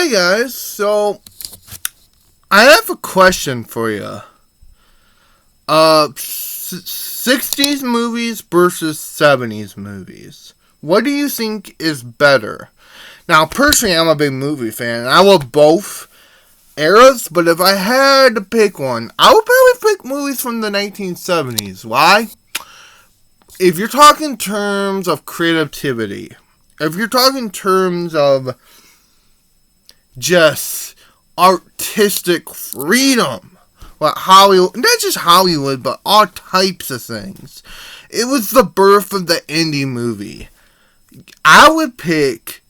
Hey guys, so I have a question for you. 60s movies versus 70s movies. What do you think is better? Now, personally, I'm a big movie fan. I love both eras, but if I had to pick one, I would probably pick movies from the 1970s. Why? If you're talking terms of creativity, if you're talking terms of just artistic freedom, well, Hollywood, not just Hollywood, but all types of things. It was the birth of the indie movie. I would pick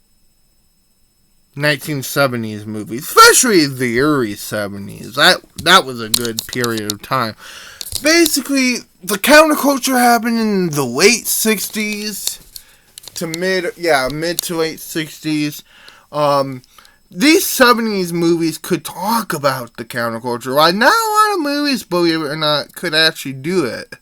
1970s movies, especially the early 70s. That was a good period of time. Basically, the counterculture happened in the late 60s to mid to late 60s. These 70s movies could talk about the counterculture. Right now, a lot of movies, believe it or not, could actually do it.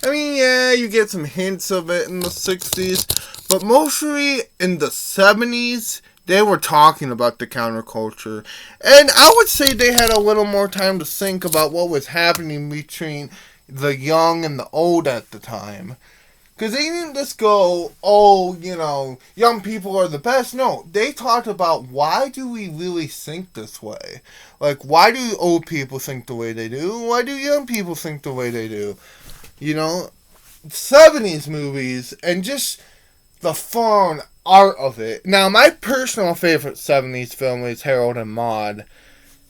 I mean, yeah, you get some hints of it in the 60s, but mostly in the 70s, they were talking about the counterculture. And I would say they had a little more time to think about what was happening between the young and the old at the time. Because they didn't just go, young people are the best. No, they talked about why do we really think this way? Like, why do old people think the way they do? Why do young people think the way they do? 70s movies and just the fun art of it. Now, my personal favorite 70s film is Harold and Maude.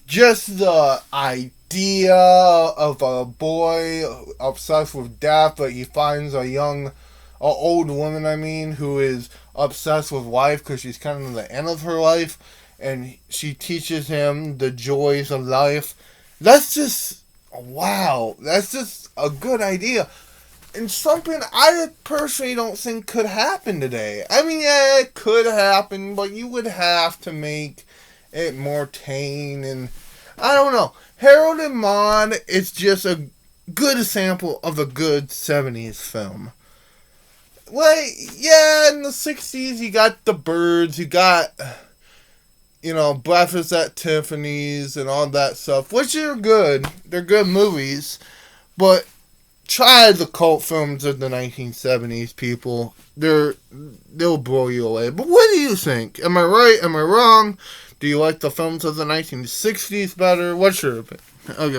Just the idea of a boy obsessed with death, but he finds a old woman, who is obsessed with life because she's kind of at the end of her life, and she teaches him the joys of life. That's just, wow, that's just a good idea. And something I personally don't think could happen today. I mean, yeah, it could happen, but you would have to make it more tame, and I don't know. Harold and Maude is just a good example of a good 70s film. Well, yeah, in the 60s, you got The Birds, you got, Breakfast at Tiffany's and all that stuff, which are good. They're good movies, but try the cult films of the 1970s, people. They'll blow you away. But what do you think? Am I right? Am I wrong? Do you like the films of the 1960s better? What's your opinion? Okay.